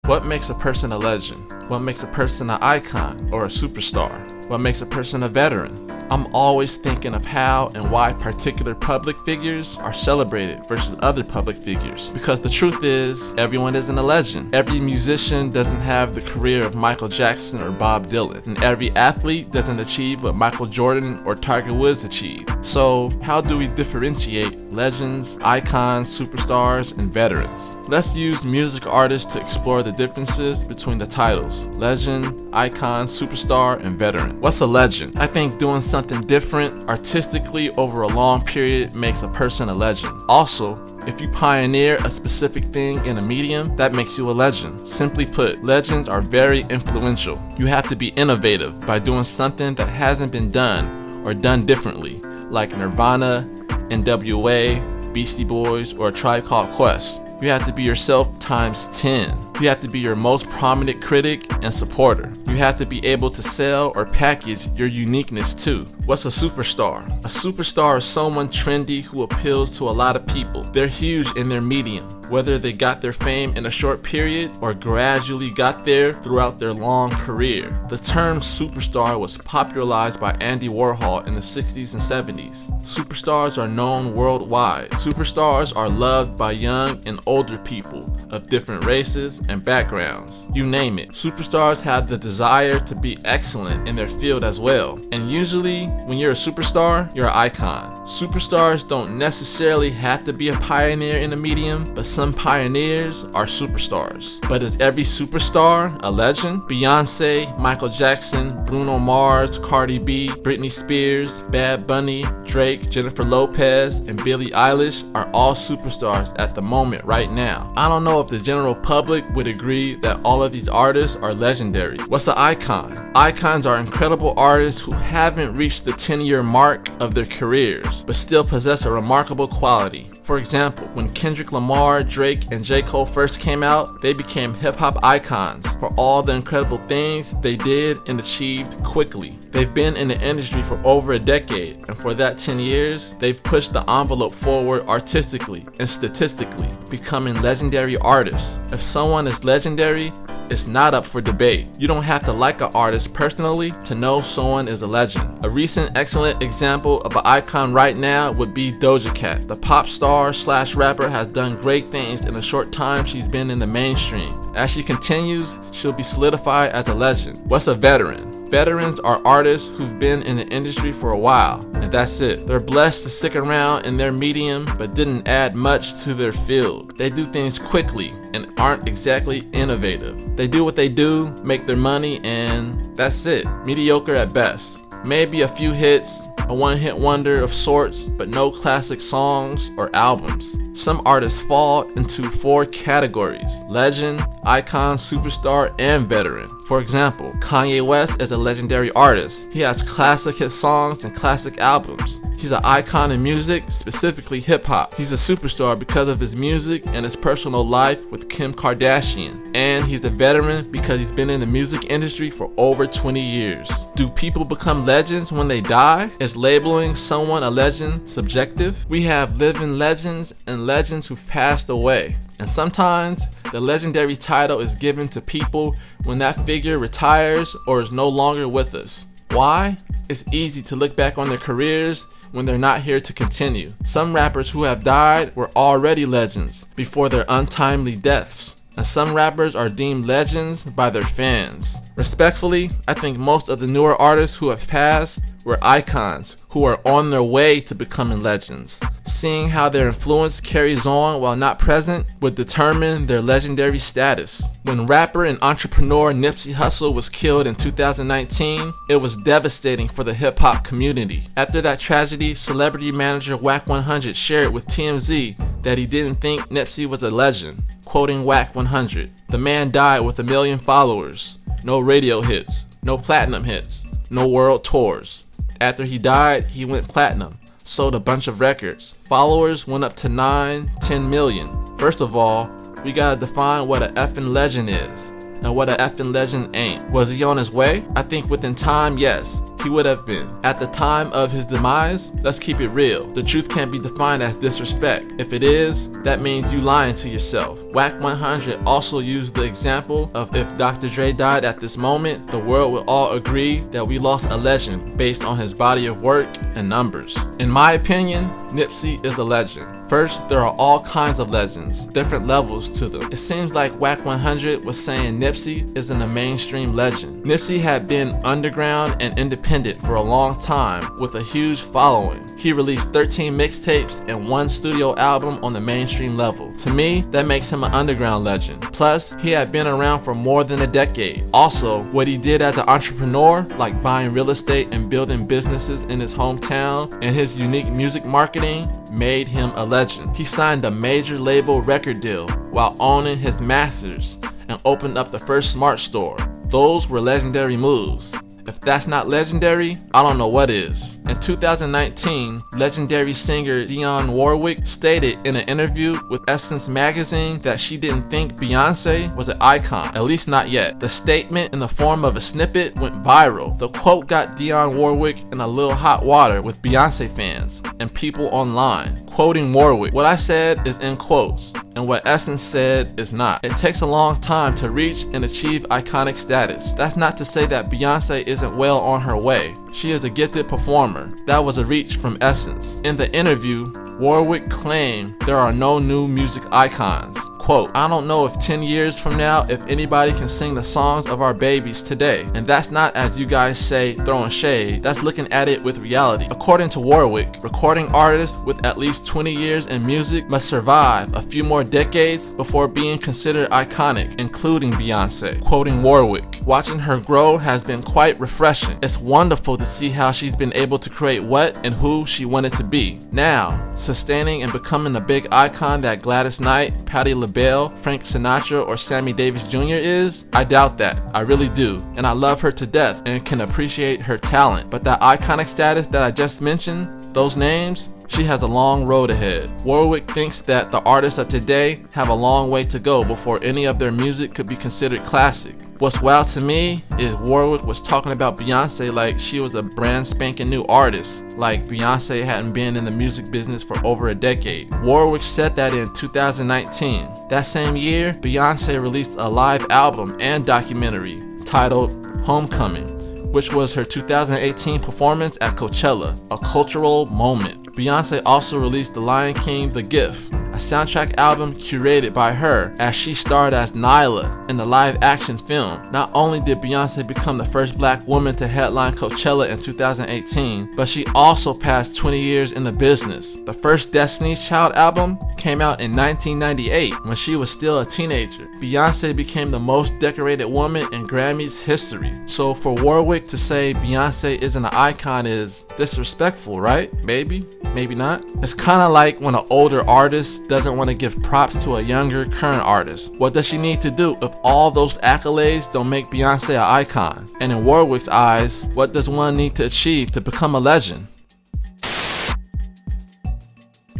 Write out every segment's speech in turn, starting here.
What makes a person a legend? What makes a person an icon or a superstar? What makes a person a veteran? I'm always thinking of how and why particular public figures are celebrated versus other public figures. Because the truth is, everyone isn't a legend. Every musician doesn't have the career of Michael Jackson or Bob Dylan. And every athlete doesn't achieve what Michael Jordan or Tiger Woods achieved. So how do we differentiate legends, icons, superstars, and veterans? Let's use music artists to explore the differences between the titles: legend, icon, superstar, and veteran. What's a legend? I think doing something different artistically over a long period makes a person a legend. Also, if you pioneer a specific thing in a medium, that makes you a legend. Simply put, legends are very influential. You have to be innovative by doing something that hasn't been done or done differently, like Nirvana, NWA, Beastie Boys, or A Tribe Called Quest. You have to be yourself times 10. You have to be your most prominent critic and supporter. You have to be able to sell or package your uniqueness too. What's a superstar? A superstar is someone trendy who appeals to a lot of people. They're huge in their medium, whether they got their fame in a short period or gradually got there throughout their long career. The term superstar was popularized by Andy Warhol in the 60s and 70s. Superstars are known worldwide. Superstars are loved by young and older people of different races and backgrounds. You name it. Superstars have the desire to be excellent in their field as well. And usually, when you're a superstar, you're an icon. Superstars don't necessarily have to be a pioneer in a medium, but some pioneers are superstars. But is every superstar a legend? Beyoncé, Michael Jackson, Bruno Mars, Cardi B, Britney Spears, Bad Bunny, Drake, Jennifer Lopez, and Billie Eilish are all superstars at the moment right now. I don't know if the general public would agree that all of these artists are legendary. What's an icon? Icons are incredible artists who haven't reached the 10-year mark of their careers, but still possess a remarkable quality. For example, when Kendrick Lamar, Drake, and J. Cole first came out, they became hip-hop icons for all the incredible things they did and achieved quickly. They've been in the industry for over a decade, and for that 10 years, they've pushed the envelope forward artistically and statistically, becoming legendary artists. If someone is legendary, it's not up for debate. You don't have to like an artist personally to know someone is a legend. A recent excellent example of an icon right now would be Doja Cat. The pop star / rapper has done great things in the short time she's been in the mainstream. As she continues, she'll be solidified as a legend. What's a veteran? Veterans are artists who've been in the industry for a while, and that's it. They're blessed to stick around in their medium, but didn't add much to their field. They do things quickly and aren't exactly innovative. They do what they do, make their money, and that's it. Mediocre at best. Maybe a few hits, a one-hit wonder of sorts, but no classic songs or albums. Some artists fall into 4 categories: legend, icon, superstar, and veteran. For example, Kanye West is a legendary artist. He has classic hit songs and classic albums. He's an icon in music, specifically hip-hop. He's a superstar because of his music and his personal life with Kim Kardashian. And he's a veteran because he's been in the music industry for over 20 years. Do people become legends when they die? Is labeling someone a legend subjective? We have living legends and legends who've passed away. And sometimes the legendary title is given to people when that figure retires or is no longer with us. Why? It's easy to look back on their careers when they're not here to continue. Some rappers who have died were already legends before their untimely deaths. And some rappers are deemed legends by their fans. Respectfully, I think most of the newer artists who have passed were icons who are on their way to becoming legends. Seeing how their influence carries on while not present would determine their legendary status. When rapper and entrepreneur Nipsey Hussle was killed in 2019, it was devastating for the hip-hop community. After that tragedy, celebrity manager Wack 100 shared with TMZ that he didn't think Nipsey was a legend. Quoting Wack 100, "The man died with 1 million followers, no radio hits, no platinum hits, no world tours. After he died, he went platinum, sold a bunch of records. Followers went up to 9-10 million. First of all, we gotta define what a effing legend is and what a effing legend ain't. Was he on his way? I think within time, yes. he would have been. At the time of his demise, let's keep it real. The truth can't be defined as disrespect. If it is, that means you lying to yourself. Whack 100 also used the example of if Dr. Dre died at this moment, the world would all agree that we lost a legend based on his body of work and numbers. In my opinion, Nipsey is a legend. First, there are all kinds of legends, different levels to them. It seems like Whack 100 was saying Nipsey isn't a mainstream legend. Nipsey had been underground and independent for a long time with a huge following. He released 13 mixtapes and 1 studio album on the mainstream level. To me, that makes him an underground legend. Plus, he had been around for more than a decade. Also, what he did as an entrepreneur, like buying real estate and building businesses in his hometown, and his unique music marketing, made him a legend. He signed a major label record deal while owning his masters and opened up the first smart store. Those were legendary moves. If that's not legendary, I don't know what is. In 2019, legendary singer Dionne Warwick stated in an interview with Essence magazine that she didn't think Beyoncé was an icon, at least not yet. The statement in the form of a snippet went viral. The quote got Dionne Warwick in a little hot water with Beyoncé fans and people online. Quoting Warwick, "What I said is in quotes, and what Essence said is not. It takes a long time to reach and achieve iconic status. That's not to say that Beyoncé isn't well on her way. She is a gifted performer." That was a reach from Essence. In the interview, Warwick claimed there are no new music icons. Quote, "I don't know if 10 years from now if anybody can sing the songs of our babies today. And that's not, as you guys say, throwing shade. That's looking at it with reality." According to Warwick, recording artists with at least 20 years in music must survive a few more decades before being considered iconic, including Beyoncé. Quoting Warwick, "Watching her grow has been quite refreshing. It's wonderful to see how she's been able to create what and who she wanted to be. Now, sustaining and becoming a big icon that Gladys Knight, Patti LaBelle, Frank Sinatra, or Sammy Davis Jr. is, I doubt that. I really do. And I love her to death and can appreciate her talent. But that iconic status that I just mentioned, those names, she has a long road ahead." Warwick thinks that the artists of today have a long way to go before any of their music could be considered classic. What's wild to me is Warwick was talking about Beyoncé like she was a brand spanking new artist, like Beyoncé hadn't been in the music business for over a decade. Warwick said that in 2019. That same year, Beyoncé released a live album and documentary titled Homecoming, which was her 2018 performance at Coachella, a cultural moment. Beyoncé also released The Lion King: The Gift, a soundtrack album curated by her as she starred as Nyla in the live-action film. Not only did Beyoncé become the first black woman to headline Coachella in 2018, but she also passed 20 years in the business. The first Destiny's Child album came out in 1998 when she was still a teenager. Beyoncé became the most decorated woman in Grammy's history. So for Warwick to say Beyoncé isn't an icon is disrespectful, right? Maybe not. It's kind of like when an older artist doesn't want to give props to a younger current artist. What does she need to do if all those accolades don't make Beyoncé an icon? And in Warwick's eyes, what does one need to achieve to become a legend?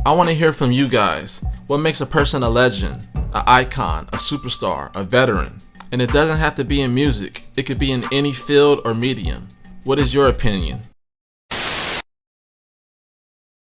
I want to hear from you guys. What makes a person a legend, an icon, a superstar, a veteran? And it doesn't have to be in music. It could be in any field or medium. What is your opinion?